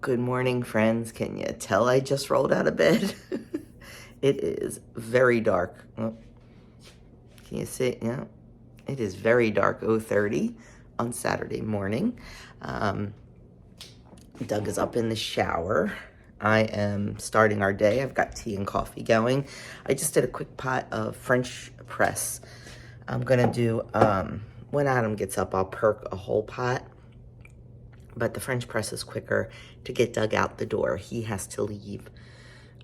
Good morning, friends. Can you tell I just rolled out of bed? It is very dark. Oh, can you see? Yeah, it is very dark, 0:30 on Saturday morning. Doug is up in the shower. I am starting our day. I've got tea and coffee going. I just did a quick pot of French press. I'm gonna do, when Adam gets up, I'll perk a whole pot. But the French press is quicker to get Doug out the door. He has to leave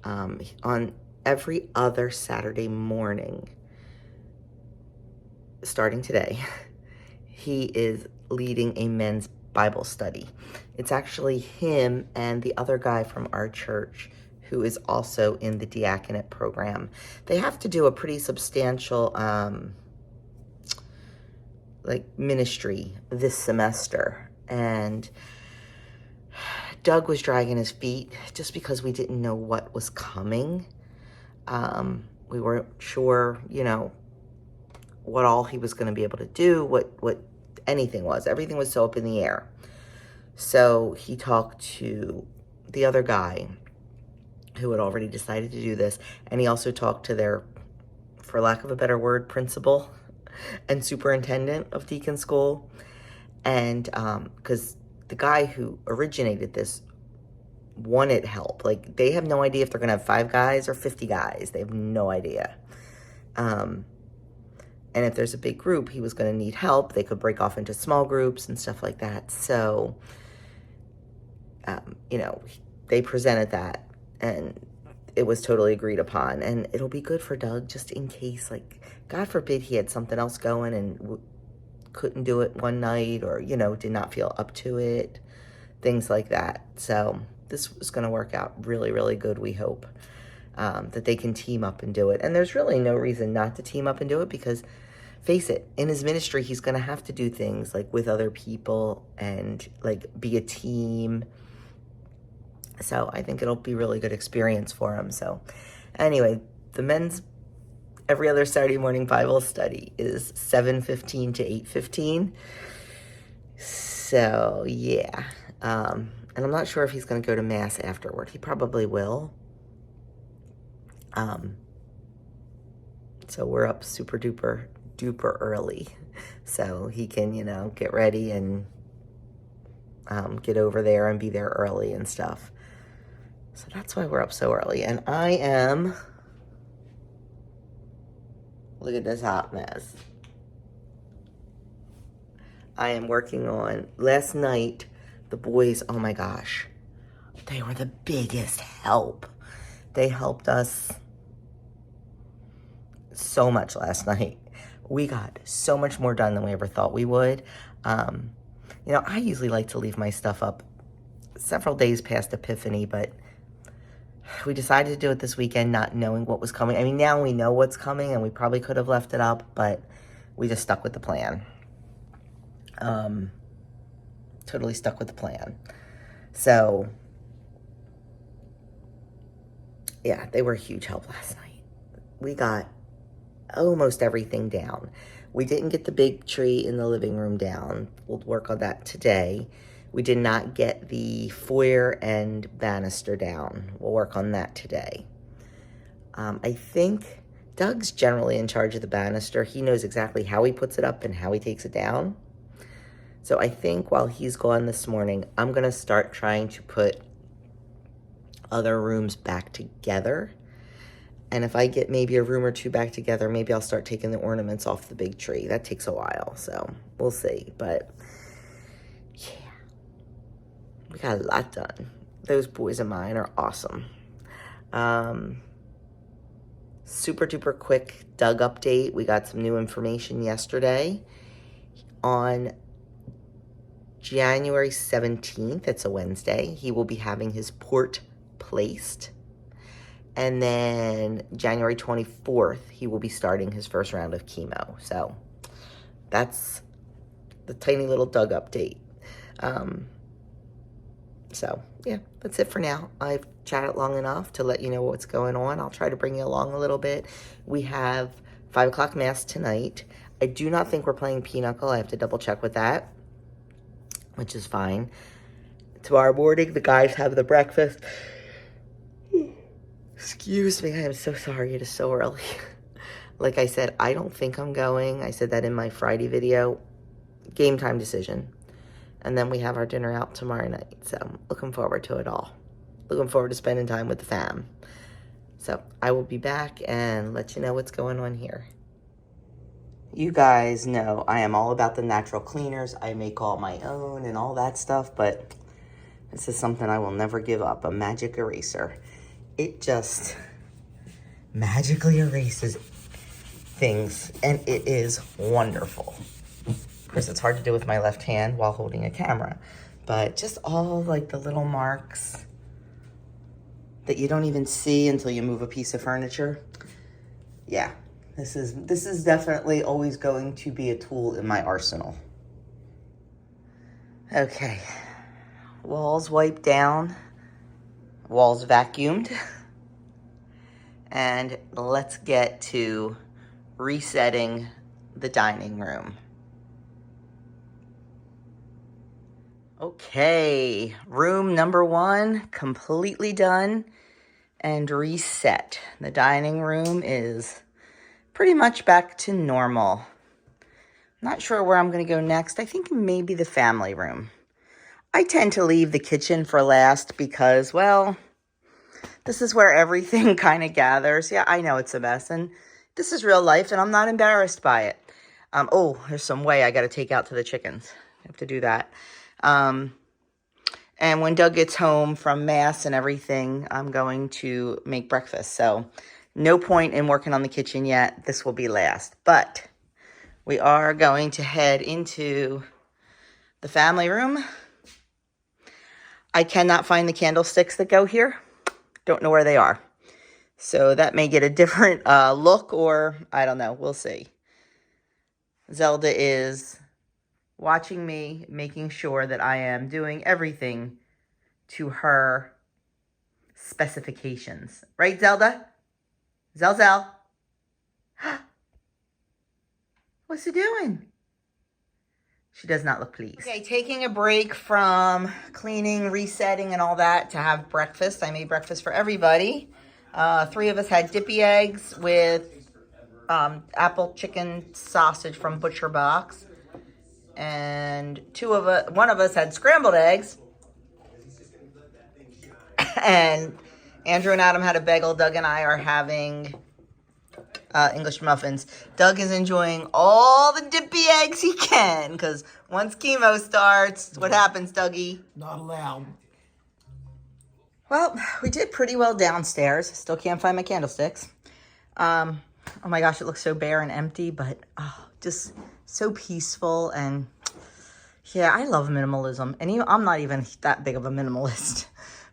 on every other Saturday morning, starting today. He is leading a men's Bible study. It's actually him and the other guy from our church who is also in the diaconate program. They have to do a pretty substantial ministry this semester, and Doug was dragging his feet just because we didn't know what was coming. We weren't sure, what all he was going to be able to do, what anything was. Everything was so up in the air. So he talked to the other guy who had already decided to do this, and he also talked to their, for lack of a better word, principal and superintendent of Deacon School. And because the guy who originated this wanted help. Like, they have no idea if they're going to have 5 guys or 50 guys. They have no idea. And if there's a big group, he was going to need help. They could break off into small groups and stuff like that. So, they presented that, and it was totally agreed upon. And it'll be good for Doug, just in case, God forbid he had something else going and couldn't do it one night, or, did not feel up to it, things like that. So this is going to work out really, really good, we hope, that they can team up and do it. And there's really no reason not to team up and do it, because, face it, in his ministry, he's going to have to do things with other people and be a team. So I think it'll be a really good experience for him. So anyway, the men's every other Saturday morning Bible study is 7:15 to 8:15. So yeah, and I'm not sure if he's going to go to Mass afterward. He probably will. So we're up super duper early, so he can, get ready and get over there and be there early and stuff. So that's why we're up so early. And I am, look at this hot mess. I am working on, last night, the boys, oh my gosh, they were the biggest help. They helped us so much last night. We got so much more done than we ever thought we would. I usually like to leave my stuff up several days past Epiphany, but we decided to do it this weekend, not knowing what was coming. I mean, now we know what's coming, and we probably could have left it up, but we just stuck with the plan. Totally stuck with the plan. So, yeah, they were a huge help last night. We got almost everything down. We didn't get the big tree in the living room down. We'll work on that today. We did not get the foyer and banister down. We'll work on that today. I think Doug's generally in charge of the banister. He knows exactly how he puts it up and how he takes it down. So I think while he's gone this morning, I'm going to start trying to put other rooms back together. And if I get maybe a room or two back together, maybe I'll start taking the ornaments off the big tree. That takes a while, so we'll see. But yeah, we got a lot done. Those boys of mine are awesome. Super duper quick Doug update. We got some new information yesterday. On January 17th, it's a Wednesday, he will be having his port placed. And then January 24th, he will be starting his first round of chemo. So that's the tiny little Doug update. So yeah, that's it for now. I've chatted long enough to let you know what's going on. I'll try to bring you along a little bit. We have 5 o'clock Mass tonight. I do not think we're playing Pinochle. I have to double check with that, which is fine. tomorrow morning, the guys have the breakfast. Excuse me, I am so sorry. It is so early. Like I said, I don't think I'm going. I said that in my Friday video. Game time decision. And then we have our dinner out tomorrow night. So I'm looking forward to it all. Looking forward to spending time with the fam. So I will be back and let you know what's going on here. You guys know I am all about the natural cleaners. I make all my own and all that stuff, but this is something I will never give up, a magic eraser. It just magically erases things, and it is wonderful. Of course, it's hard to do with my left hand while holding a camera, but just all like the little marks that you don't even see until you move a piece of furniture. Yeah, this is definitely always going to be a tool in my arsenal. Okay, walls wiped down, walls vacuumed, and let's get to resetting the dining room. Okay, room number 1 completely done and reset. The dining room is pretty much back to normal. Not sure where I'm going to go next. I think maybe the family room. I tend to leave the kitchen for last because, well, this is where everything kind of gathers. Yeah, I know it's a mess, and this is real life, and I'm not embarrassed by it. Oh, there's some whey I got to take out to the chickens. I have to do that. And when Doug gets home from Mass and everything, I'm going to make breakfast. So no point in working on the kitchen yet. This will be last. But we are going to head into the family room. I cannot find the candlesticks that go here. Don't know where they are. So that may get a different look, or I don't know. We'll see. Zelda is watching me, making sure that I am doing everything to her specifications. Right, Zelda? Zelzel? What's he doing? She does not look pleased. Okay, taking a break from cleaning, resetting, and all that to have breakfast. I made breakfast for everybody. 3 of us had dippy eggs with apple chicken sausage from Butcher Box. And one of us had scrambled eggs. And Andrew and Adam had a bagel. Doug and I are having English muffins. Doug is enjoying all the dippy eggs he can, because once chemo starts, what happens, Dougie? Not allowed. Well, we did pretty well downstairs. Still can't find my candlesticks. Oh my gosh, it looks so bare and empty, but just so peaceful. And yeah, I love minimalism. And I'm not even that big of a minimalist.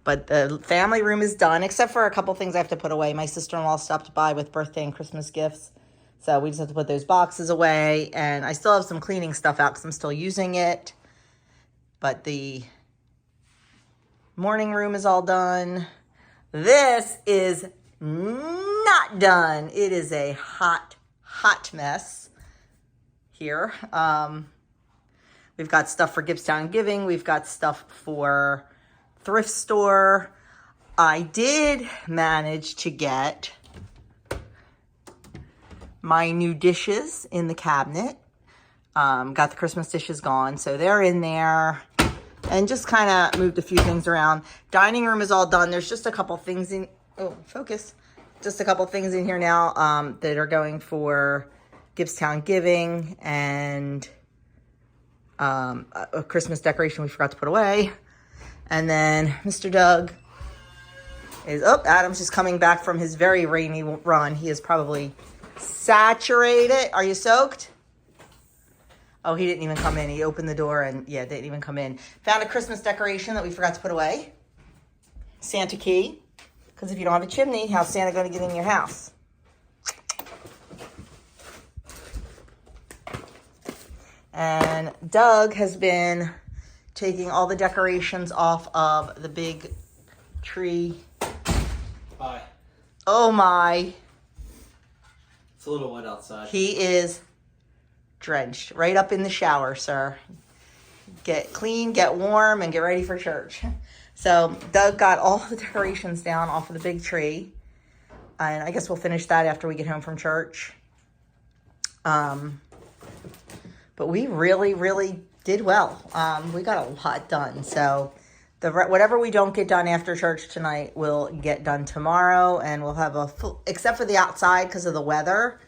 But the family room is done, except for a couple things I have to put away. My sister-in-law stopped by with birthday and Christmas gifts. So we just have to put those boxes away. And I still have some cleaning stuff out because I'm still using it. But the morning room is all done. This is not done. It is a hot, hot mess here. We've got stuff for Gibbstown Giving. We've got stuff for thrift store. I did manage to get my new dishes in the cabinet. Got the Christmas dishes gone, so they're in there. And just kind of moved a few things around. Dining room is all done. There's just a couple things in, just a couple things in here now that are going for Gibbstown Giving, and a Christmas decoration we forgot to put away. And then Mr. Doug is, Adam's just coming back from his very rainy run. He is probably saturated. Are you soaked? Oh, he didn't even come in. He opened the door and, yeah, didn't even come in. Found a Christmas decoration that we forgot to put away. Santa key. Because if you don't have a chimney, how's Santa going to get in your house? And Doug has been taking all the decorations off of the big tree. Hi. Oh my. It's a little wet outside. He is drenched right up in the shower, sir. get clean, get warm, and get ready for church. So Doug got all the decorations down off of the big tree. And I guess we'll finish that after we get home from church. But we really, really did well. We got a lot done. So whatever we don't get done after church tonight, we'll get done tomorrow. And we'll have a full, except for the outside because of the weather.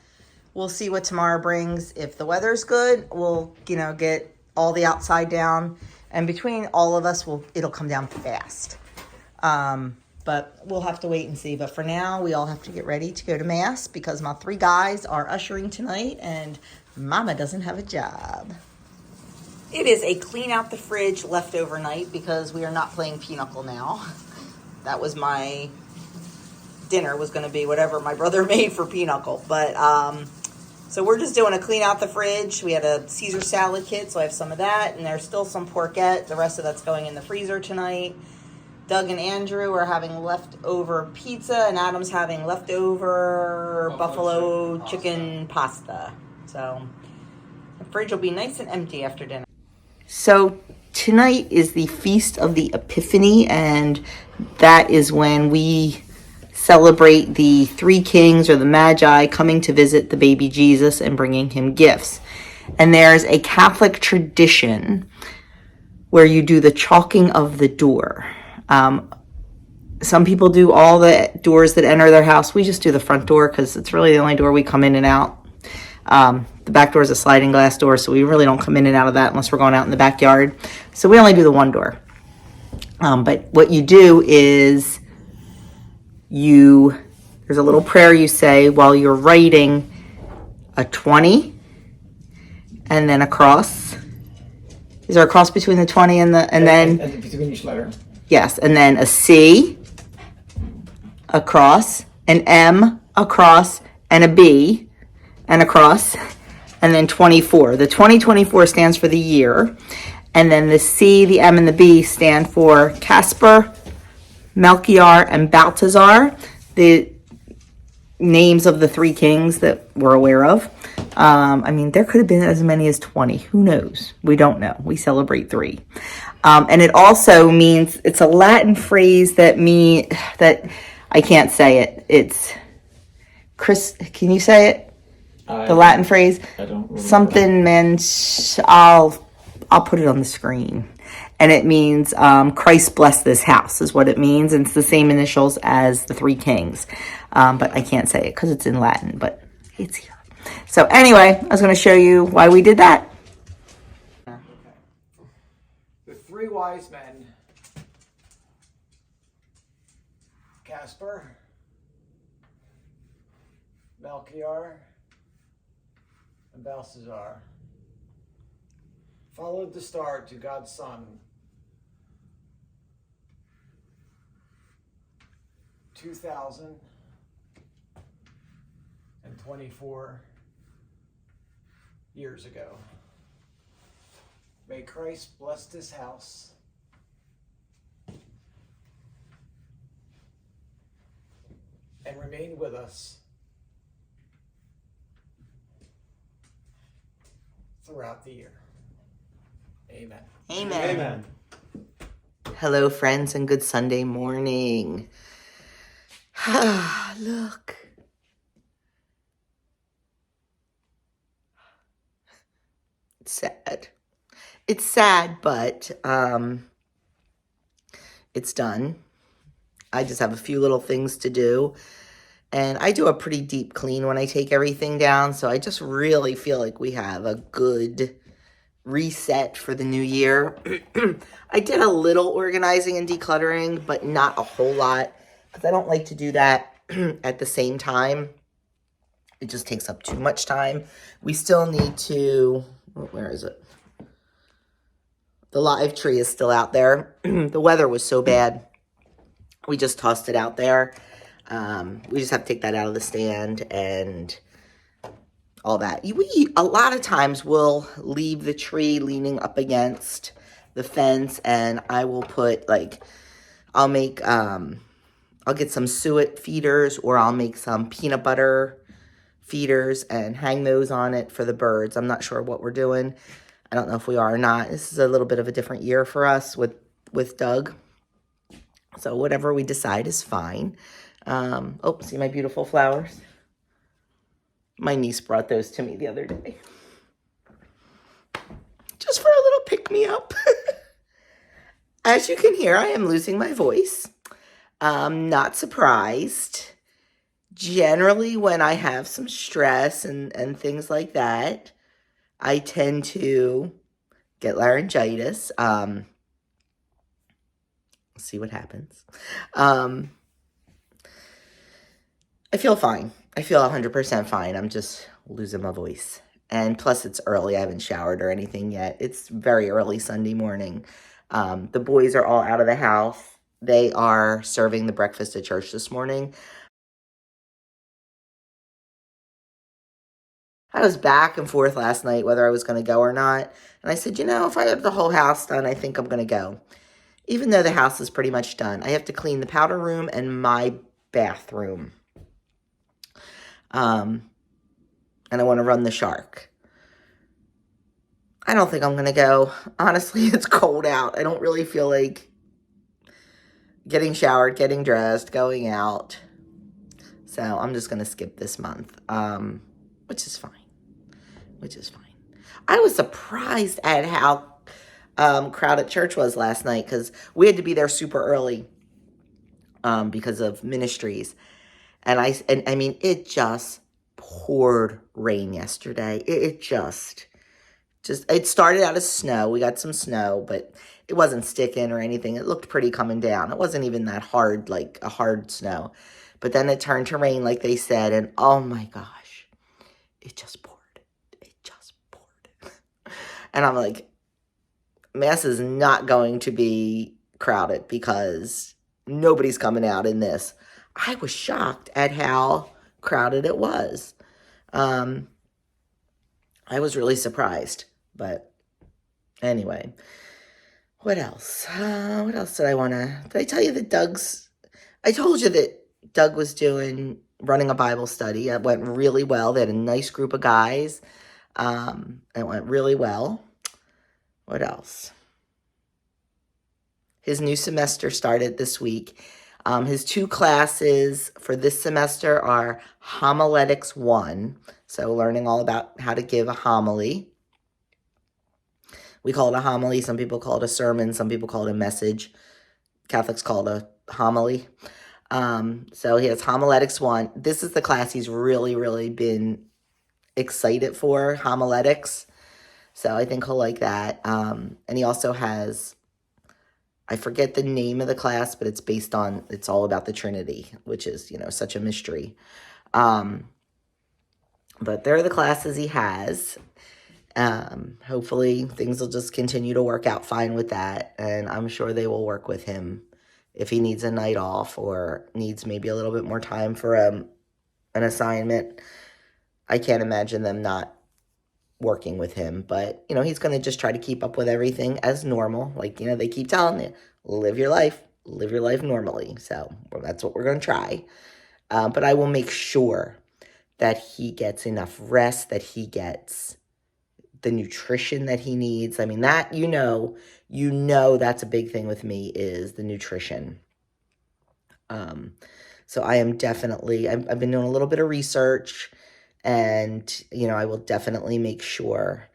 We'll see what tomorrow brings. If the weather's good, we'll, get all the outside down. And between all of us, it'll come down fast. But we'll have to wait and see. But for now, we all have to get ready to go to Mass because my 3 guys are ushering tonight and Mama doesn't have a job. It is a clean out the fridge leftover night because we are not playing Pinochle now. That was my dinner, was going to be whatever my brother made for Pinochle. But, so we're just doing a clean out the fridge. We had a Caesar salad kit, so I have some of that. And there's still some porchette. The rest of that's going in the freezer tonight. Doug and Andrew are having leftover pizza, and Adam's having leftover buffalo chicken pasta. So the fridge will be nice and empty after dinner. So tonight is the Feast of the Epiphany, and that is when we celebrate the 3 kings or the Magi coming to visit the baby Jesus and bringing him gifts. And there's a Catholic tradition where you do the chalking of the door. Some people do all the doors that enter their house. We just do the front door because it's really the only door we come in and out. The back door is a sliding glass door, so we really don't come in and out of that unless we're going out in the backyard. So we only do the one door. But what you do is there's a little prayer you say while you're writing a 20 and then a cross. Is there a cross between the 20 and then between each letter? Yes, and then a C, a cross, an M, a cross, and a B, and a cross, and then 24. The 2024 stands for the year, and then the C, the M, and the B stand for Casper, Melchior, and Balthazar, the names of the 3 kings that we're aware of. There could have been as many as 20. Who knows? We don't know. We celebrate 3. And it also means, it's a Latin phrase that I can't say it. It's Chris. Can you say it? The Latin phrase. I don't remember. Something meant. I'll put it on the screen. And it means Christ bless this house is what it means. And it's the same initials as the 3 kings. But I can't say it because it's in Latin. But it's here. So anyway, I was going to show you why we did that. The 3 wise men, Casper, Melchior, and Balthazar, followed the star to God's Son 2,024 years ago. May Christ bless this house and remain with us throughout the year. Amen. Amen. Amen. Hello, friends, and good Sunday morning. Look. It's sad. It's sad, but it's done. I just have a few little things to do. And I do a pretty deep clean when I take everything down. So I just really feel like we have a good reset for the new year. I did a little organizing and decluttering, but not a whole lot. Because I don't like to do that at the same time. It just takes up too much time. We still need to... Where is it? The live tree is still out there. The weather was so bad. We just tossed it out there. We just have to take that out of the stand and all that. A lot of times we'll leave the tree leaning up against the fence, and I will put I'll get some suet feeders, or I'll make some peanut butter feeders and hang those on it for the birds. I'm not sure what we're doing. I don't know if we are or not. This is a little bit of a different year for us with Doug. So whatever we decide is fine. Oh, see my beautiful flowers? My niece brought those to me the other day. Just for a little pick-me-up. As you can hear, I am losing my voice. Not surprised. Generally, when I have some stress and things like that, I tend to get laryngitis. See what happens. I feel fine. I feel 100% fine. I'm just losing my voice. And plus, it's early. I haven't showered or anything yet. It's very early Sunday morning. The boys are all out of the house. They are serving the breakfast at church this morning. I was back and forth last night whether I was going to go or not. And I said, if I have the whole house done, I think I'm going to go. Even though the house is pretty much done. I have to clean the powder room and my bathroom. And I want to run the shark. I don't think I'm going to go. Honestly, it's cold out. I don't really feel like getting showered, getting dressed, going out. So I'm just going to skip this month, which is fine. I was surprised at how crowded church was last night because we had to be there super early because of ministries. And I mean, it just poured rain yesterday. It started out as snow. We got some snow, but it wasn't sticking or anything. It looked pretty coming down. It wasn't even that hard, like a hard snow. But then it turned to rain, like they said, and oh my gosh, it just poured. And I'm like, Mass is not going to be crowded because nobody's coming out in this. I was shocked at how crowded it was. I was really surprised. But anyway, what else? What else did I want to... Did I tell you that I told you that Doug was running a Bible study. It went really well. They had a nice group of guys. It went really well. What else? His new semester started this week. His 2 classes for this semester are Homiletics 1. So learning all about how to give a homily. We call it a homily. Some people call it a sermon. Some people call it a message. Catholics call it a homily. So he has Homiletics 1. This is the class he's really, really been excited for, homiletics. So I think he'll like that. And he also has, I forget the name of the class, but it's all about the Trinity, which is, such a mystery. But they're the classes he has. Hopefully things will just continue to work out fine with that. And I'm sure they will work with him if he needs a night off or needs maybe a little bit more time for an assignment. I can't imagine them not working with him, but he's going to just try to keep up with everything as normal. Like, they keep telling you, live your life normally. So that's what we're going to try. But I will make sure that he gets enough rest, that he gets the nutrition that he needs. I mean, that, that's a big thing with me is the nutrition. So I am definitely, I've been doing a little bit of research. And, I will definitely make sure.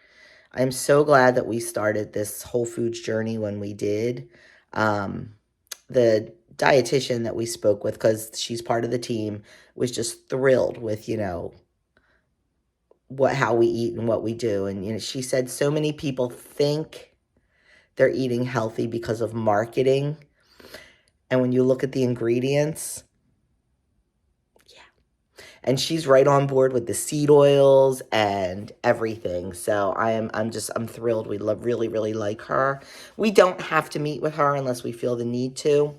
I'm so glad that we started this Whole Foods journey when we did. The dietitian that we spoke with, because she's part of the team, was just thrilled with, how we eat and what we do. And, she said so many people think they're eating healthy because of marketing. And when you look at the ingredients... And she's right on board with the seed oils and everything. So I'm thrilled. We really, really like her. We don't have to meet with her unless we feel the need to.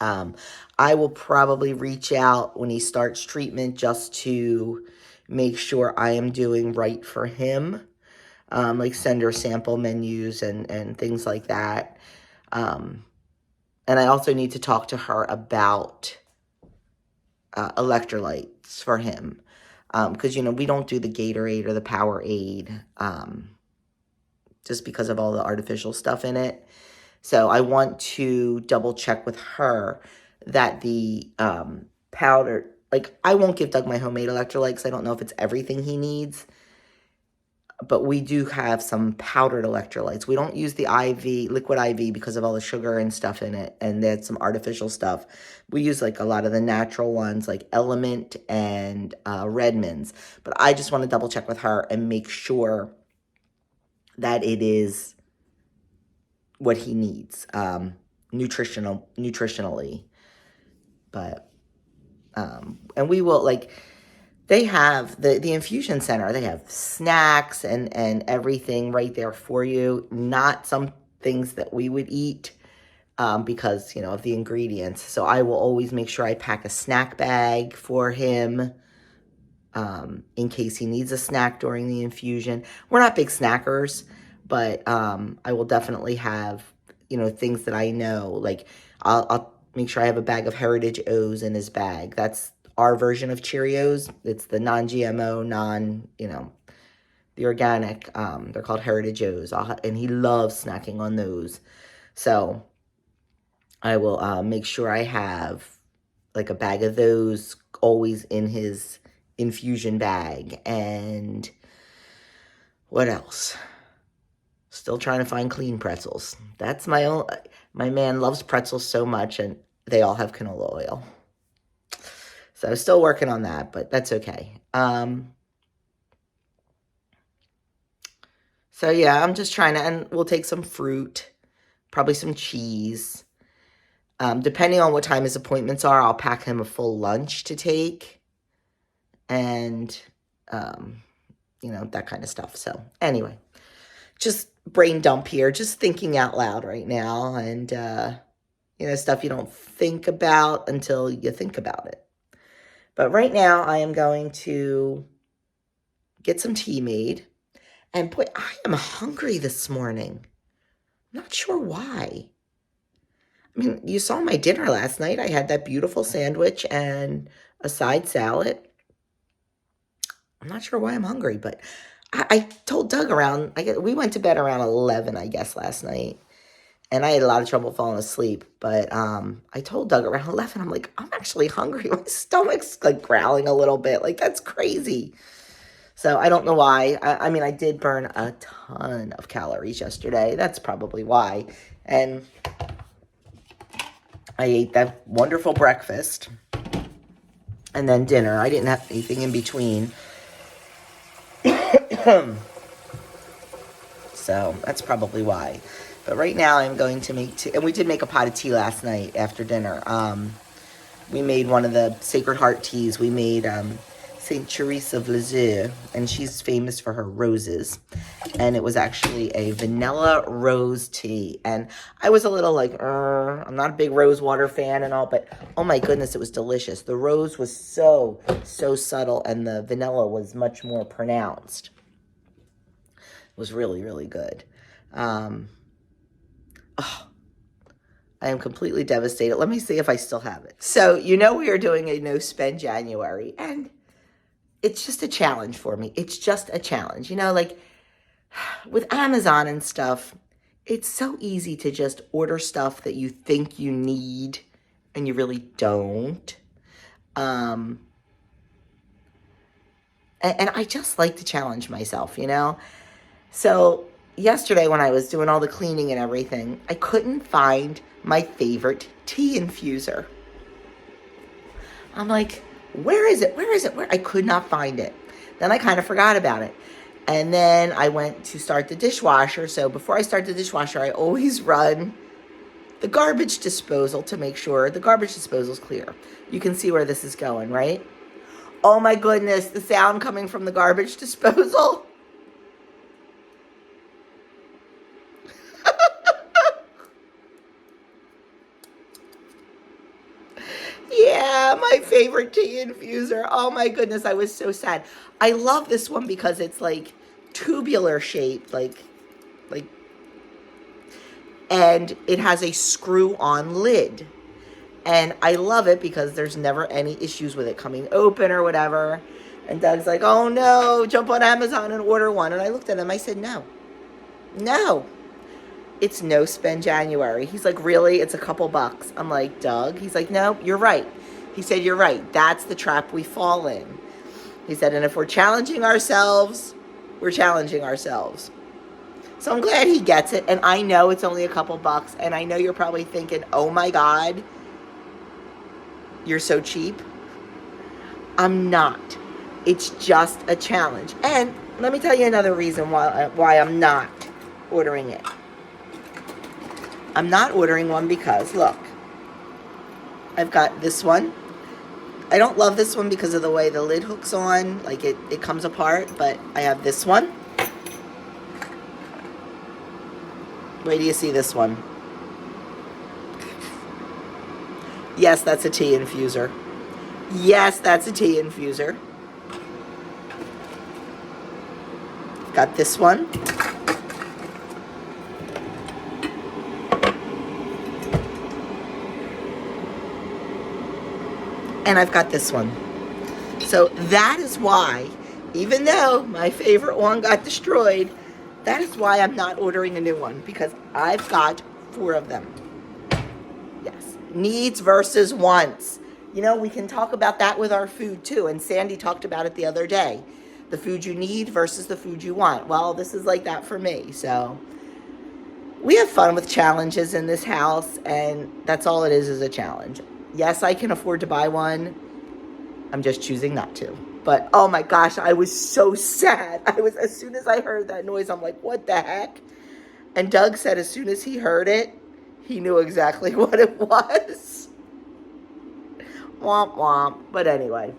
I will probably reach out when he starts treatment just to make sure I am doing right for him. Like send her sample menus and things like that. And I also need to talk to her about electrolytes for him. Because, we don't do the Gatorade or the Powerade. just because of all the artificial stuff in it. So I want to double check with her that the powder, like I won't give Doug my homemade electrolyte because I don't know if it's everything he needs. But we do have some powdered electrolytes. We don't use the IV, liquid IV, because of all the sugar and stuff in it. And there's some artificial stuff. We use like a lot of the natural ones like Element and Redmond's. But I just want to double check with her and make sure that it is what he needs nutritionally. But, and we will like... They have, the infusion center, they have snacks and everything right there for you. Not some things that we would eat because, you know, of the ingredients. So I will always make sure I pack a snack bag for him in case he needs a snack during the infusion. We're not big snackers, but I will definitely have, you know, things that I know. Like I'll make sure I have a bag of Heritage O's in his bag. That's our version of Cheerios. It's the non-GMO, you know, the organic. They're called Heritage O's, and he loves snacking on those. So I will make sure I have like a bag of those always in his infusion bag. And what else? Still trying to find clean pretzels. That's my man loves pretzels so much, and they all have canola oil. So still working on that, but that's okay. So yeah, I'm just trying to, and we'll take some fruit, probably some cheese. Depending on what time his appointments are, I'll pack him a full lunch to take. And, you know, that kind of stuff. So anyway, just brain dump here, just thinking out loud right now. And, you know, stuff you don't think about until you think about it. But right now, I am going to get some tea made. And boy, I am hungry this morning. I'm not sure why. I mean, you saw my dinner last night. I had that beautiful sandwich and a side salad. I'm not sure why I'm hungry, but I told Doug we went to bed around 11, I guess, last night. And I had a lot of trouble falling asleep. But I told Doug around 11, I'm like, I'm actually hungry. My stomach's like growling a little bit. Like, that's crazy. So I don't know why. I mean, I did burn a ton of calories yesterday. That's probably why. And I ate that wonderful breakfast. And then dinner. I didn't have anything in between. So that's probably why. But right now I'm going to make tea. And we did make a pot of tea last night after dinner. We made one of the Sacred Heart teas. We made St. Therese of Lisieux. And she's famous for her roses. And it was actually a vanilla rose tea. And I was a little like, I'm not a big rose water fan and all. But oh my goodness, it was delicious. The rose was so subtle. And the vanilla was much more pronounced. It was really, really good. Oh, I am completely devastated. Let me see if I still have it. So, you know, we are doing a no spend January, and it's just a challenge for me. It's just a challenge. You know, like with Amazon and stuff, it's so easy to just order stuff that you think you need and you really don't. And I just like to challenge myself, you know? So yesterday when I was doing all the cleaning and everything, I couldn't find my favorite tea infuser. I'm like, where is it? Where is it? I could not find it. Then I kind of forgot about it. And then I went to start the dishwasher. So before I start the dishwasher, I always run the garbage disposal to make sure the garbage disposal is clear. You can see where this is going, right? Oh my goodness, the sound coming from the garbage disposal. Yeah, my favorite tea infuser. Oh my goodness, I was so sad. I love this one because it's like tubular shaped, like, and it has a screw-on lid. And I love it because there's never any issues with it coming open or whatever. And Doug's like, oh no, jump on Amazon and order one. And I looked at him, I said, no, no, it's no spend January. He's like, really? It's a couple bucks. I'm like, Doug. He's like, no, you're right. He said, you're right. That's the trap we fall in. He said, and if we're challenging ourselves, we're challenging ourselves. So I'm glad he gets it. And I know it's only a couple bucks. And I know you're probably thinking, oh my God, you're so cheap. I'm not. It's just a challenge. And let me tell you another reason why I'm not ordering it. I'm not ordering one because, look, I've got this one. I don't love this one because of the way the lid hooks on. Like, it comes apart, but I have this one. Wait till you see this one. Yes, that's a tea infuser. Yes, that's a tea infuser. Got this one. And I've got this one. So that is why, even though my favorite one got destroyed, that is why I'm not ordering a new one, because I've got 4 of them. Yes. Needs versus wants. You know, we can talk about that with our food too. And Sandy talked about it the other day. The food you need versus the food you want. Well, this is like that for me. So we have fun with challenges in this house, and that's all it is a challenge. Yes, I can afford to buy one. I'm just choosing not to. But, oh my gosh, I was so sad. As soon as I heard that noise, I'm like, what the heck? And Doug said as soon as he heard it, he knew exactly what it was. Womp womp. But anyway,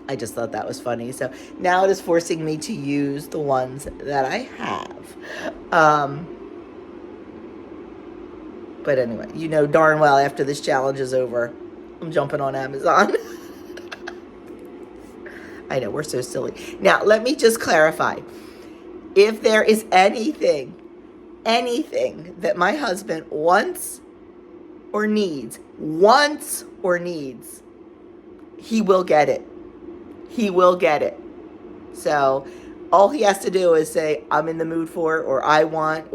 I just thought that was funny. So now it is forcing me to use the ones that I have. But anyway, you know darn well after this challenge is over, I'm jumping on Amazon. I know, we're so silly. Now, let me just clarify. If there is anything that my husband wants or needs, he will get it. He will get it. So all he has to do is say, I'm in the mood for it, or I want,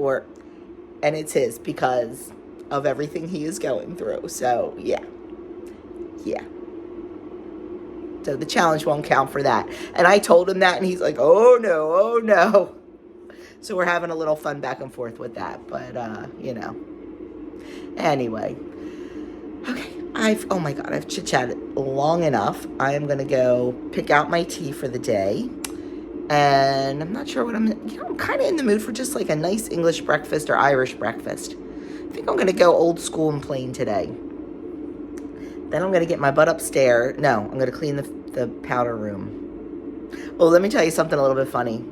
and it's his because of everything he is going through. So, yeah. So the challenge won't count for that. And I told him that, and he's like, oh no. So we're having a little fun back and forth with that. But, you know. Anyway. Okay. Oh my God, I've chit-chatted long enough. I am going to go pick out my tea for the day. And I'm not sure what I'm kind of in the mood for just like a nice English breakfast or Irish breakfast. I think I'm going to go old school and plain today. Then I'm going to get my butt upstairs. No, I'm going to clean the powder room. Well, let me tell you something a little bit funny.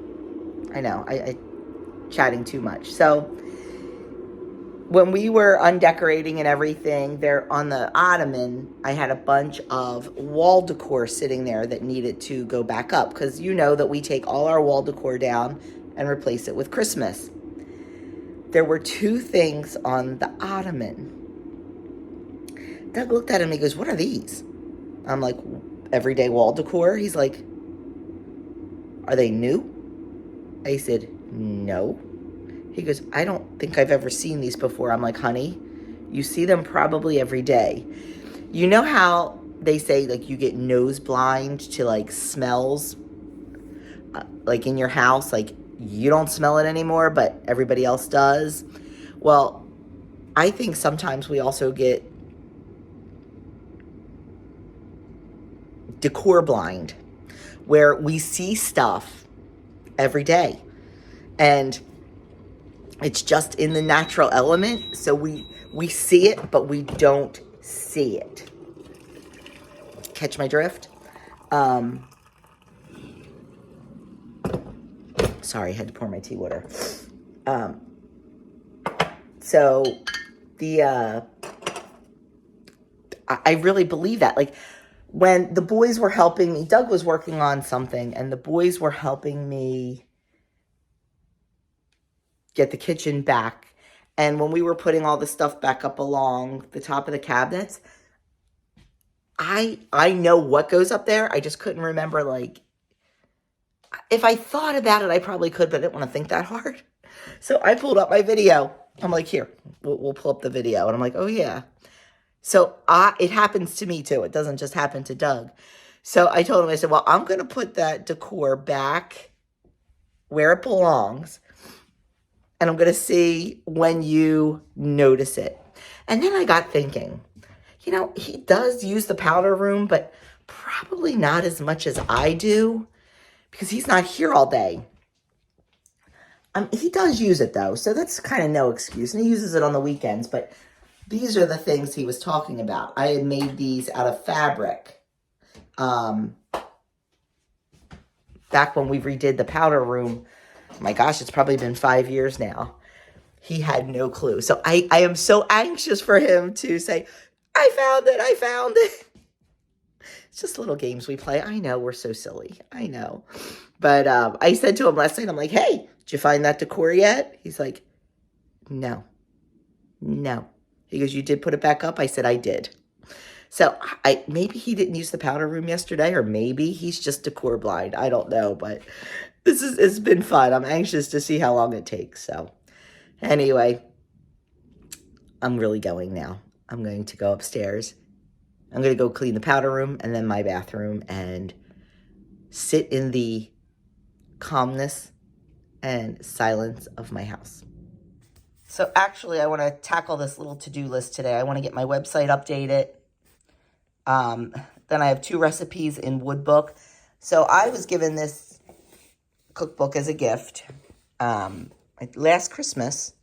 I know, I chatting too much. So when we were undecorating and everything, there on the ottoman, I had a bunch of wall decor sitting there that needed to go back up. Because you know that we take all our wall decor down and replace it with Christmas. There were 2 things on the ottoman. Doug looked at him and he goes, what are these? I'm like, everyday wall decor. He's like, are they new? I said, no. He goes, I don't think I've ever seen these before. I'm like, honey, you see them probably every day. You know how they say, like, you get nose blind to, like, smells, like, in your house? Like, you don't smell it anymore, but everybody else does. Well, I think sometimes we also get decor blind, where we see stuff every day. And it's just in the natural element. So we see it, but we don't see it. Catch my drift? Sorry, I had to pour my tea water. So I really believe that. Like, when the boys were helping me, Doug was working on something, and the boys were helping me get the kitchen back. And when we were putting all the stuff back up along the top of the cabinets, I know what goes up there. I just couldn't remember, like, if I thought about it, I probably could, but I didn't want to think that hard. So I pulled up my video. I'm like, here, we'll pull up the video. And I'm like, oh, yeah. So it happens to me, too. It doesn't just happen to Doug. So I told him, I said, well, I'm going to put that decor back where it belongs. And I'm going to see when you notice it. And then I got thinking, you know, he does use the powder room, but probably not as much as I do because he's not here all day. He does use it, though, so that's kind of no excuse. And he uses it on the weekends, but these are the things he was talking about. I had made these out of fabric back when we redid the powder room. My gosh, it's probably been 5 years now. He had no clue. So I am so anxious for him to say, I found it. It's just little games we play. I know, we're so silly. I know. But I said to him last night, I'm like, hey, did you find that decor yet? He's like, no. He goes, you did put it back up? I said, I did. So maybe he didn't use the powder room yesterday, or maybe he's just decor blind. I don't know, but it's been fun. I'm anxious to see how long it takes. So anyway, I'm really going now. I'm going to go upstairs. I'm going to go clean the powder room and then my bathroom and sit in the calmness and silence of my house. So actually, I want to tackle this little to-do list today. I want to get my website updated. Then I have 2 recipes in Woodbook. So I was given this cookbook as a gift last Christmas,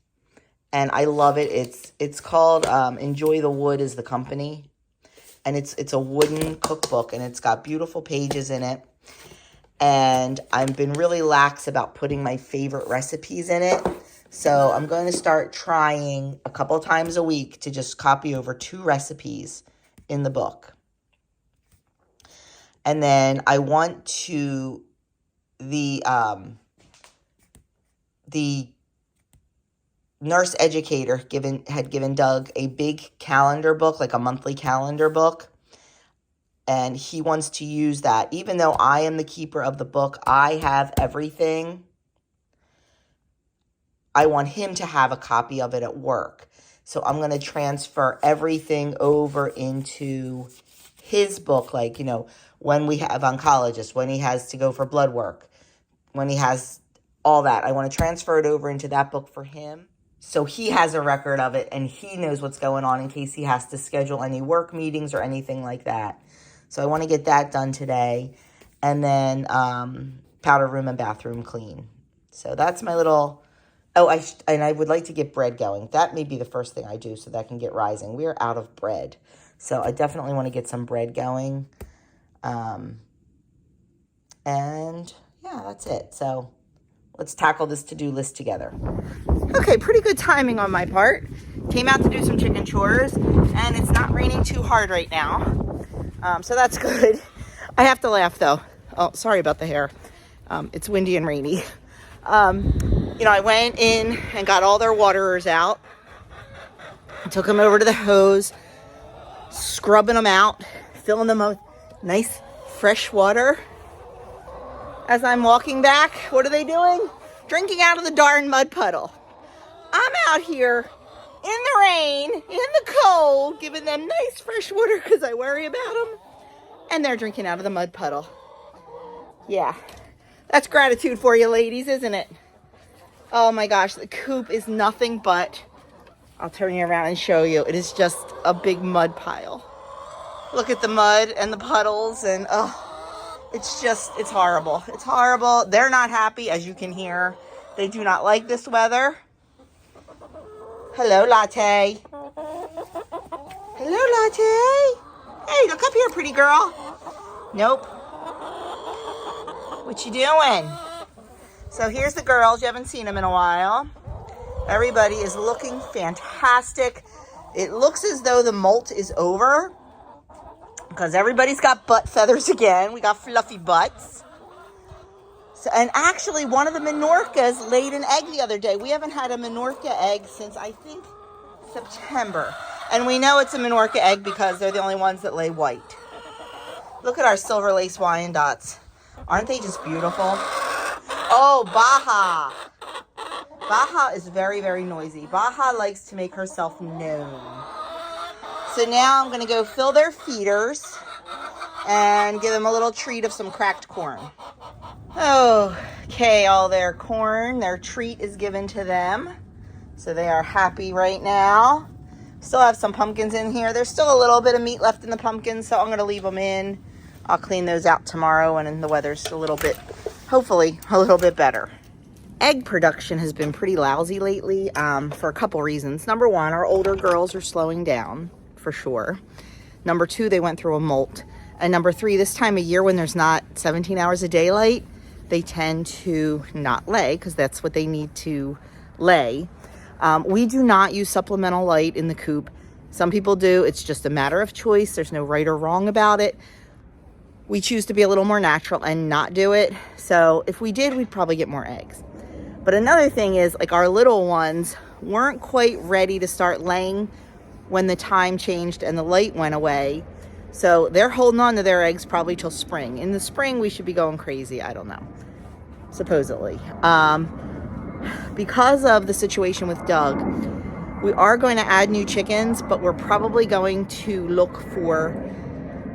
and I love it. It's called Enjoy the Wood is the company, and it's a wooden cookbook, and it's got beautiful pages in it. And I've been really lax about putting my favorite recipes in it. So I'm going to start trying a couple times a week to just copy over 2 recipes in the book. And then I want to, the nurse educator had given Doug a big calendar book, like a monthly calendar book. And he wants to use that. Even though I am the keeper of the book, I have everything. I want him to have a copy of it at work. So I'm going to transfer everything over into his book. Like, you know, when we have oncologists, when he has to go for blood work, when he has all that. I want to transfer it over into that book for him. So he has a record of it and he knows what's going on in case he has to schedule any work meetings or anything like that. So I want to get that done today. And then powder room and bathroom clean. So that's my little... Oh, and I would like to get bread going. That may be the first thing I do so that I can get rising. We are out of bread. So I definitely want to get some bread going. And yeah, that's it. So let's tackle this to-do list together. Okay, pretty good timing on my part. Came out to do some chicken chores, and it's not raining too hard right now. So that's good. I have to laugh, though. Oh, sorry about the hair. It's windy and rainy. You know, I went in and got all their waterers out. Took them over to the hose, scrubbing them out, filling them with nice fresh water. As I'm walking back, what are they doing? Drinking out of the darn mud puddle. I'm out here in the rain, in the cold, giving them nice fresh water because I worry about them. And they're drinking out of the mud puddle. Yeah, that's gratitude for you ladies, isn't it? Oh my gosh, the coop is nothing but, I'll turn you around and show you. It is just a big mud pile. Look at the mud and the puddles and it's horrible. It's horrible. They're not happy, as you can hear. They do not like this weather. Hello, Latte. Hello, Latte. Hey, look up here, pretty girl. Nope. What you doing? So here's the girls. You haven't seen them in a while. Everybody is looking fantastic. It looks as though the molt is over because everybody's got butt feathers again. We got fluffy butts. So, and actually, one of the Menorcas laid an egg the other day. We haven't had a Menorca egg since, I think, September. And we know it's a Menorca egg because they're the only ones that lay white. Look at our silver lace Wyandottes. Aren't they just beautiful? Oh, Baja. Baja is very, very noisy. Baja likes to make herself known. So now I'm going to go fill their feeders and give them a little treat of some cracked corn. Okay, all their corn, their treat is given to them. So they are happy right now. Still have some pumpkins in here. There's still a little bit of meat left in the pumpkins, so I'm going to leave them in. I'll clean those out tomorrow when the weather's a little bit, hopefully, a little bit better. Egg production has been pretty lousy lately for a couple reasons. Number one, our older girls are slowing down, for sure. Number two, they went through a molt. And number three, this time of year when there's not 17 hours of daylight, they tend to not lay because that's what they need to lay. We do not use supplemental light in the coop. Some people do. It's just a matter of choice. There's no right or wrong about it. We choose to be a little more natural and not do it. So if we did, we'd probably get more eggs. But another thing is, like, our little ones weren't quite ready to start laying when the time changed and the light went away. So they're holding on to their eggs probably till spring. In the spring, we should be going crazy. I don't know. Supposedly. Because of the situation with Doug, we are going to add new chickens, but we're probably going to look for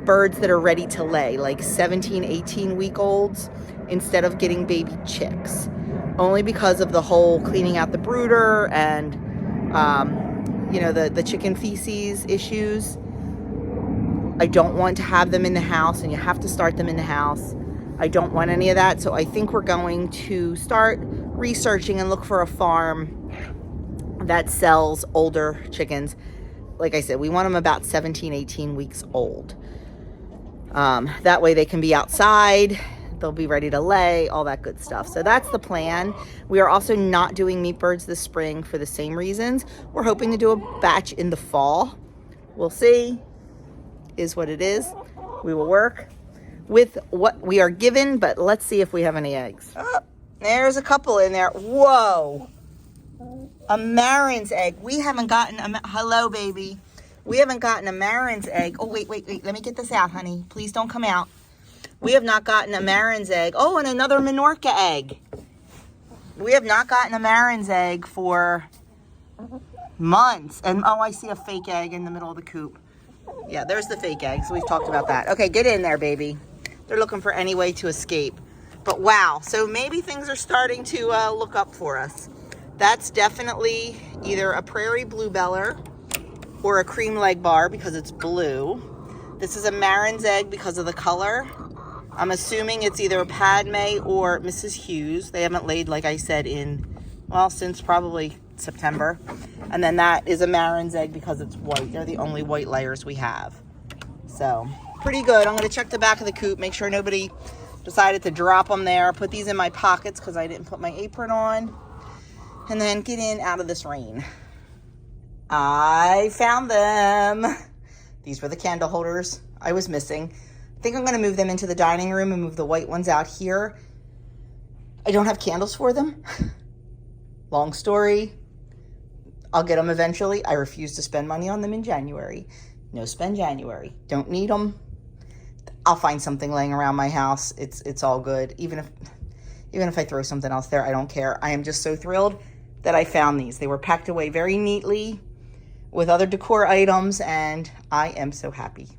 birds that are ready to lay, like 17, 18-week-olds, instead of getting baby chicks. Only because of the whole cleaning out the brooder and, the chicken feces issues. I don't want to have them in the house, and you have to start them in the house. I don't want any of that, so I think we're going to start researching and look for a farm that sells older chickens. Like I said, we want them about 17, 18 weeks old. That way they can be outside, they'll be ready to lay, all that good stuff. So that's the plan. We are also not doing meat birds this spring for the same reasons. We're hoping to do a batch in the fall. We'll see. Is what it is. We will work with what we are given, but let's see if we have any eggs. Oh, there's a couple in there. Whoa. A Marin's egg. We haven't gotten hello, baby. We haven't gotten a Marin's egg. Oh, wait. Let me get this out, honey. Please don't come out. We have not gotten a Marin's egg. Oh, and another Minorca egg. We have not gotten a Marin's egg for months. And, oh, I see a fake egg in the middle of the coop. Yeah, there's the fake eggs. We've talked about that. Okay, get in there, baby. They're looking for any way to escape. But wow, so maybe things are starting to look up for us. That's definitely either a prairie bluebeller or a cream leg bar because it's blue. This is a Marin's egg because of the color. I'm assuming it's either a Padme or Mrs. Hughes. They haven't laid, like I said, since probably September. And then that is a Marin's egg because it's white. They're the only white layers we have. So, pretty good. I'm going to check the back of the coop, make sure nobody decided to drop them there. Put these in my pockets because I didn't put my apron on. And then get in out of this rain. I found them. These were the candle holders I was missing. I think I'm going to move them into the dining room and move the white ones out here. I don't have candles for them. Long story. I'll get them eventually. I refuse to spend money on them in January. No spend January. Don't need them. I'll find something laying around my house. It's all good. Even if I throw something else there, I don't care. I am just so thrilled that I found these. They were packed away very neatly with other decor items, and I am so happy.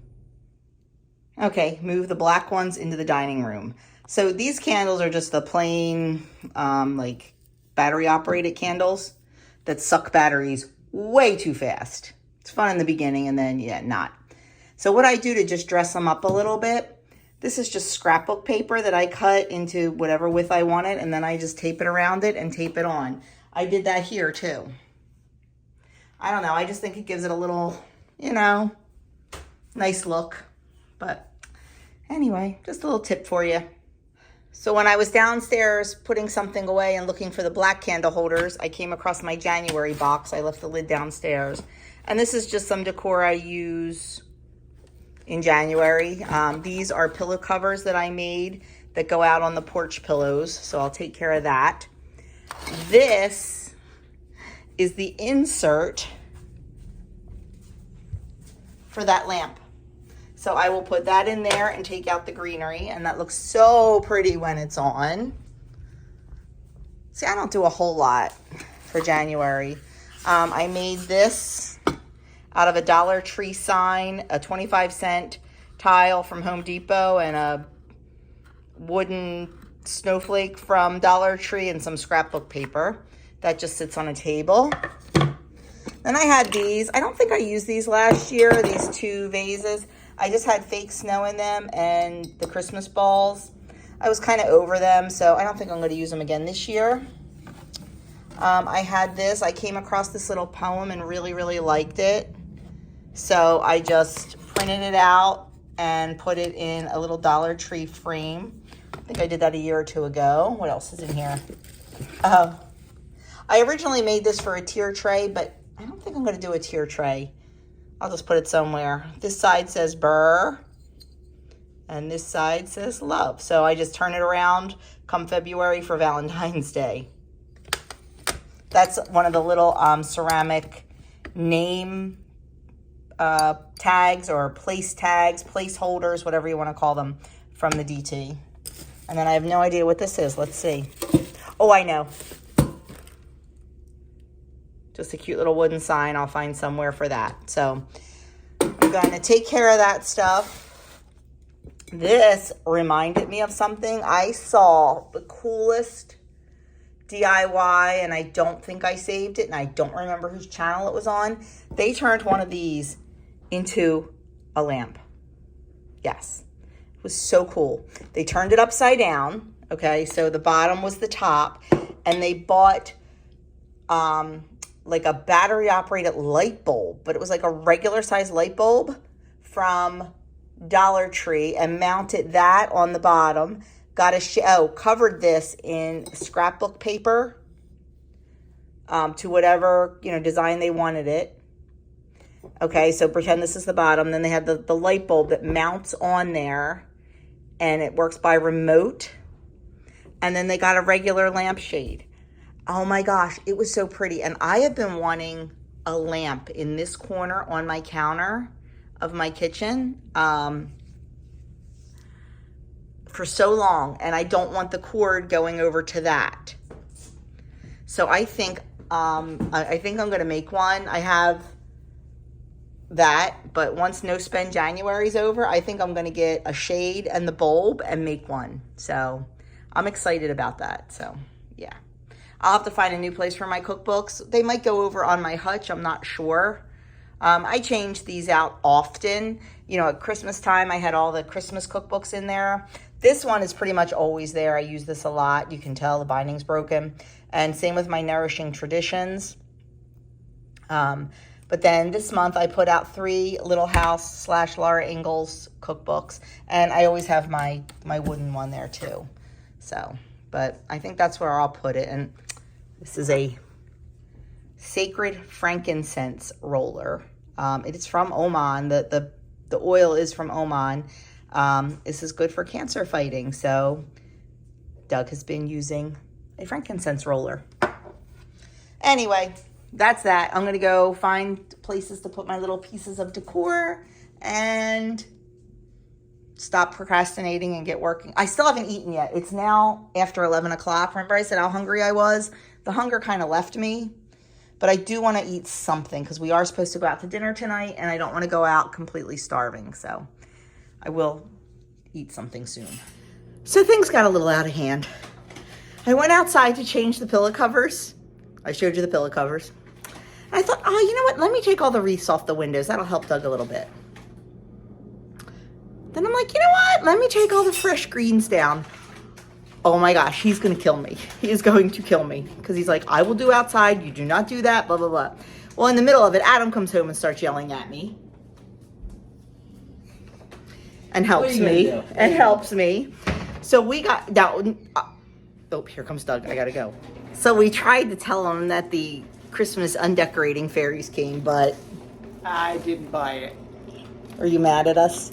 Okay, move the black ones into the dining room. So these candles are just the plain, battery operated candles that suck batteries way too fast. It's fun in the beginning and then, not. So what I do to just dress them up a little bit, this is just scrapbook paper that I cut into whatever width I want it, and then I just tape it around it and tape it on. I did that here too. I don't know, I just think it gives it a little, nice look. But anyway, just a little tip for you. So when I was downstairs putting something away and looking for the black candle holders, I came across my January box. I left the lid downstairs. And this is just some decor I use in January. These are pillow covers that I made that go out on the porch pillows. So I'll take care of that. This is the insert for that lamp. So I will put that in there and take out the greenery, and that looks so pretty when it's on. See, I don't do a whole lot for January. I made this out of a Dollar Tree sign, a 25-cent tile from Home Depot, and a wooden snowflake from Dollar Tree, and some scrapbook paper that just sits on a table. Then I had these. I don't think I used these last year, these 2 vases. I just had fake snow in them and the Christmas balls. I was kind of over them, so I don't think I'm going to use them again this year. I had this. I came across this little poem and really, really liked it. So I just printed it out and put it in a little Dollar Tree frame. I think I did that a year or 2 ago. What else is in here? I originally made this for a tier tray, but I don't think I'm going to do a tier tray. I'll just put it somewhere. This side says burr, and this side says love. So I just turn it around come February for Valentine's Day. That's one of the little ceramic name tags or place tags, placeholders, whatever you want to call them, from the DT. And then I have no idea what this is. Let's see. Oh, I know. Just a cute little wooden sign. I'll find somewhere for that. So I'm going to take care of that stuff. This reminded me of something. I saw the coolest DIY, and I don't think I saved it, and I don't remember whose channel it was on. They turned one of these into a lamp. Yes. It was so cool. They turned it upside down. Okay, so the bottom was the top, and they bought like a battery operated light bulb, but it was like a regular size light bulb from Dollar Tree, and mounted that on the bottom. Got a covered this in scrapbook paper to whatever, design they wanted it. Okay, so pretend this is the bottom. Then they have the light bulb that mounts on there, and it works by remote. And then they got a regular lampshade. Oh my gosh, it was so pretty. And I have been wanting a lamp in this corner on my counter of my kitchen for so long, and I don't want the cord going over to that. So I think I'm going to make one. I have that, but once No Spend January is over, I think I'm going to get a shade and the bulb and make one. So I'm excited about that. So yeah, I'll have to find a new place for my cookbooks. They might go over on my hutch. I'm not sure. I change these out often. At Christmas time, I had all the Christmas cookbooks in there. This one is pretty much always there. I use this a lot. You can tell the binding's broken. And same with my Nourishing Traditions. But then this month I put out 3 Little House / Laura Ingalls cookbooks. And I always have my wooden one there too. So, but I think that's where I'll put it. And this is a Sacred Frankincense roller. It is from Oman. The oil is from Oman. This is good for cancer fighting. So Doug has been using a frankincense roller. Anyway, that's that. I'm going to go find places to put my little pieces of decor and stop procrastinating and get working. I still haven't eaten yet. It's now after 11 o'clock. Remember I said how hungry I was? The hunger kind of left me. But I do want to eat something because we are supposed to go out to dinner tonight, and I don't want to go out completely starving. So I will eat something soon. So things got a little out of hand. I went outside to change the pillow covers. I showed you the pillow covers. And I thought, oh, you know what? Let me take all the wreaths off the windows. That'll help Doug a little bit. Then I'm like, you know what? Let me take all the fresh greens down. Oh my gosh, he's going to kill me. He is going to kill me because he's like, I will do outside. You do not do that, blah, blah, blah. Well, in the middle of it, Adam comes home and starts yelling at me. And helps me. So we got down. Oh, here comes Doug. I got to go. So we tried to tell him that the Christmas undecorating fairies came, but I didn't buy it. Are you mad at us?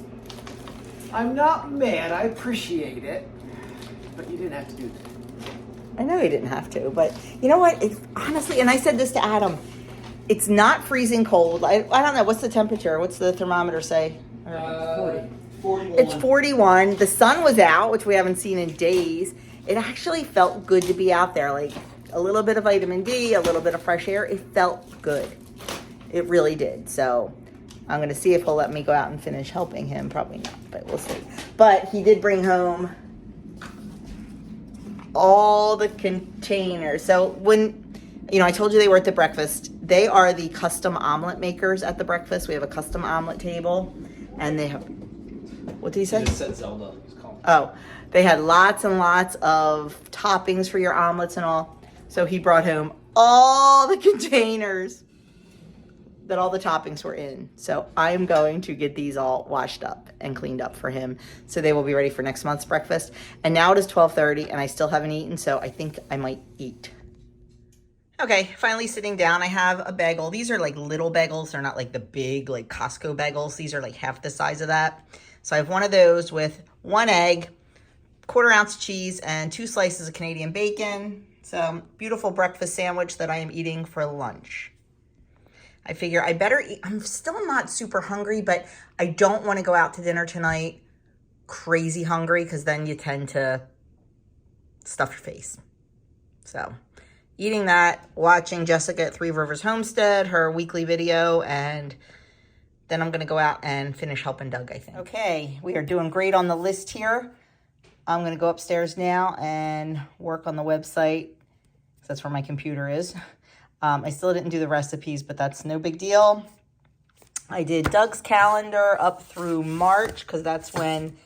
I'm not mad. I appreciate it. But you didn't have to do that. I know you didn't have to, but you know what? It's honestly, and I said this to Adam, it's not freezing cold. I don't know. What's the temperature? What's the thermometer say? 41. It's 41. The sun was out, which we haven't seen in days. It actually felt good to be out there. Like, a little bit of vitamin D, a little bit of fresh air. It felt good. It really did. So I'm going to see if he'll let me go out and finish helping him. Probably not, but we'll see. But he did bring home all the containers. So when, you know, I told you they were at the breakfast. They are the custom omelet makers at the breakfast. We have a custom omelet table, and they have, what did he say? He just said Zelda. Oh, they had lots and lots of toppings for your omelets and all. So he brought home all the containers that all the toppings were in. So I'm going to get these all washed up and cleaned up for him, so they will be ready for next month's breakfast. And now it is 12:30 and I still haven't eaten, so I think I might eat. Okay, finally sitting down. I have a bagel. These are like little bagels. They're not like the big like Costco bagels. These are like half the size of that. So I have one of those with 1 egg, 1/4 ounce cheese, and 2 slices of Canadian bacon. So beautiful breakfast sandwich that I am eating for lunch. I figure I better eat. I'm still not super hungry, but I don't want to go out to dinner tonight crazy hungry, because then you tend to stuff your face. So eating that, watching Jessica at Three Rivers Homestead, her weekly video, and then I'm going to go out and finish helping Doug, I think. Okay, we are doing great on the list here. I'm going to go upstairs now and work on the website. That's where my computer is. I still didn't do the recipes, but that's no big deal. I did Doug's calendar up through March, because that's when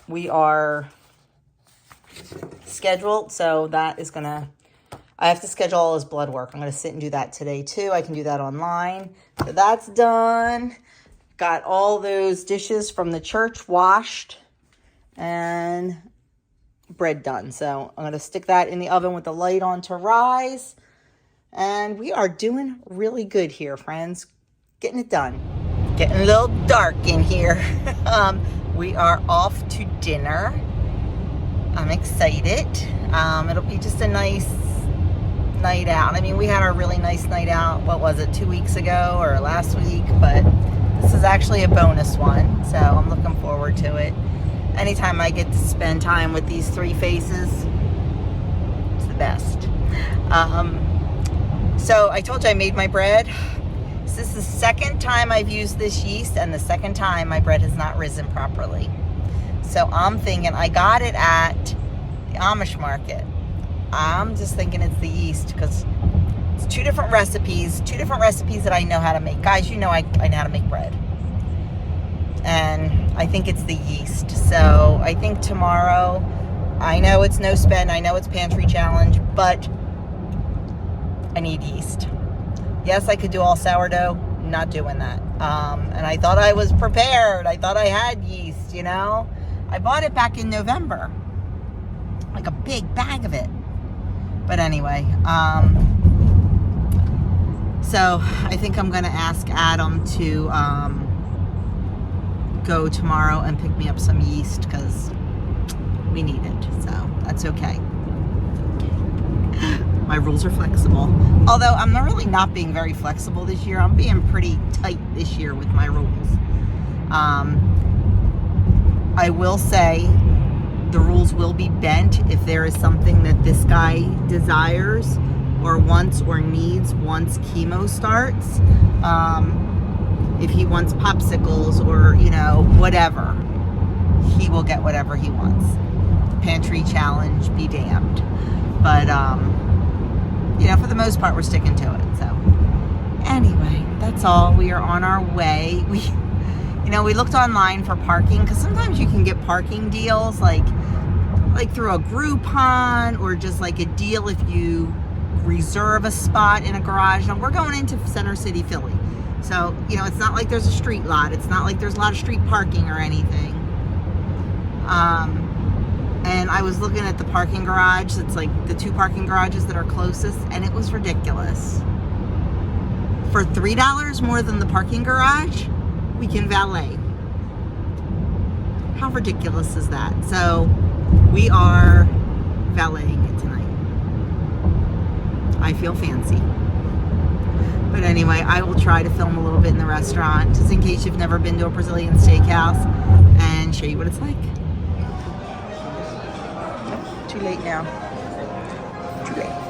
we are scheduled. So that is gonna, I have to schedule all his blood work. I'm gonna sit and do that today too. I can do that online. So that's done. Got all those dishes from the church washed and bread done. So I'm gonna stick that in the oven with the light on to rise. And we are doing really good here, friends. Getting it done. Getting a little dark in here. We are off to dinner. I'm excited. It'll be just a nice night out. I mean, we had a really nice night out, what was it, 2 weeks ago or last week? But this is actually a bonus one, so I'm looking forward to it. Anytime I get to spend time with these three faces, it's the best. So I told you I made my bread. This is the second time I've used this yeast, and the second time my bread has not risen properly. So I'm thinking, I got it at the Amish market. I'm just thinking it's the yeast, because it's two different recipes that I know how to make. Guys, you know I know how to make bread. And I think it's the yeast. So I think tomorrow, I know it's no spend, I know it's pantry challenge, but I need yeast. Yes, I could do all sourdough, not doing that. And I thought I was prepared. I thought I had yeast, you know. I bought it back in November, like a big bag of it. But anyway, so I think I'm gonna ask Adam to go tomorrow and pick me up some yeast, because we need it, so that's okay. My rules are flexible. Although I'm really not being very flexible this year. I'm being pretty tight this year with my rules. I will say the rules will be bent if there is something that this guy desires or wants or needs once chemo starts. If he wants popsicles or, you know, whatever, he will get whatever he wants. Pantry challenge, be damned. But, you know, for the most part, we're sticking to it. So anyway, that's all. We are on our way. We looked online for parking, because sometimes you can get parking deals like through a Groupon, or just like a deal if you reserve a spot in a garage. Now we're going into Center City, Philly. So, you know, it's not like there's a street lot. It's not like there's a lot of street parking or anything. And I was looking at the parking garage. It's like the 2 parking garages that are closest, and it was ridiculous. For $3 more than the parking garage, we can valet. How ridiculous is that? So we are valeting it tonight. I feel fancy. But anyway, I will try to film a little bit in the restaurant, just in case you've never been to a Brazilian steakhouse, and show you what it's like. Too late now. Too Great.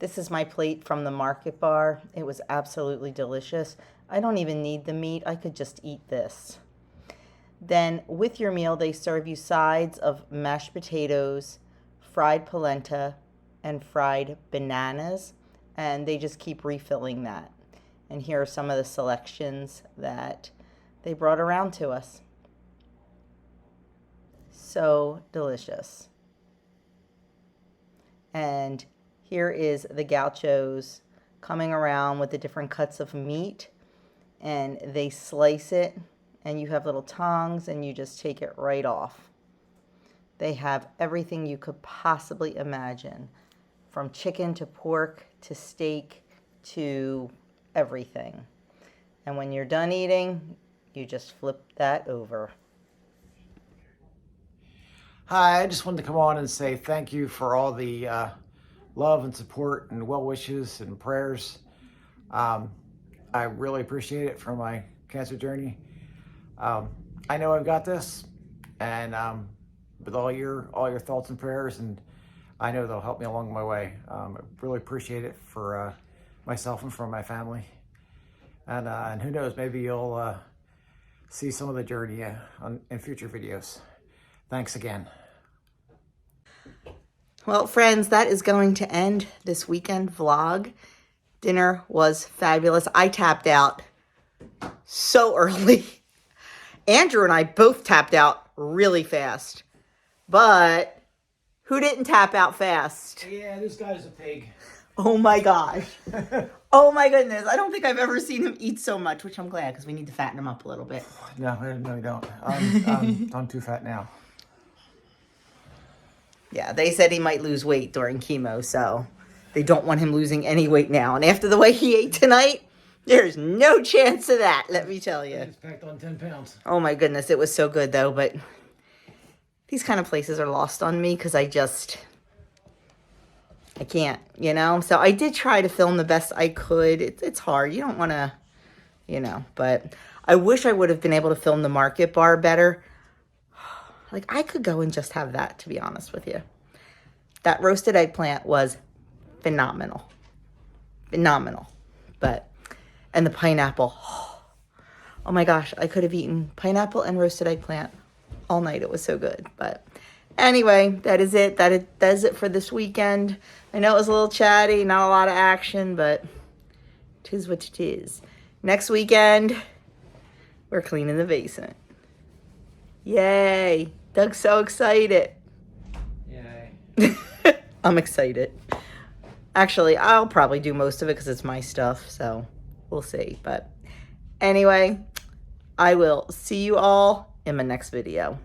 This is my plate from the market bar. It was absolutely delicious. I don't even need the meat. I could just eat this. Then with your meal, they serve you sides of mashed potatoes, fried polenta, and fried bananas. And they just keep refilling that. And here are some of the selections that they brought around to us. So delicious. And here is the gauchos coming around with the different cuts of meat, and they slice it, and you have little tongs, and you just take it right off. They have everything you could possibly imagine, from chicken to pork to steak to everything. And when you're done eating, you just flip that over. Hi, I just wanted to come on and say thank you for all the love and support and well wishes and prayers. I really appreciate it for my cancer journey. I know I've got this, and with all your thoughts and prayers, and I know they'll help me along my way. I really appreciate it for myself and for my family. And who knows, maybe you'll see some of the journey in future videos. Thanks again. Well, friends, that is going to end this weekend vlog. Dinner was fabulous. I tapped out so early. Andrew and I both tapped out really fast. But who didn't tap out fast? Yeah, this guy's a pig. Oh my gosh. Oh my goodness. I don't think I've ever seen him eat so much, which I'm glad because we need to fatten him up a little bit. No, you don't. I'm too fat now. Yeah, they said he might lose weight during chemo, so they don't want him losing any weight now. And after the way he ate tonight, there's no chance of that, let me tell you. He's packed on 10 pounds. Oh my goodness, it was so good though, but these kind of places are lost on me because I can't, you know? So I did try to film the best I could. It's hard. You don't want to, you know, but I wish I would have been able to film the market bar better. Like, I could go and just have that, to be honest with you. That roasted eggplant was phenomenal. Phenomenal. But, and the pineapple. Oh my gosh, I could have eaten pineapple and roasted eggplant all night. It was so good. But anyway, that is it. That is it for this weekend. I know it was a little chatty, not a lot of action, but 'tis what it is. Next weekend, we're cleaning the basement. Yay. Doug's so excited. Yay. I'm excited. Actually, I'll probably do most of it because it's my stuff, so we'll see. But anyway, I will see you all in my next video.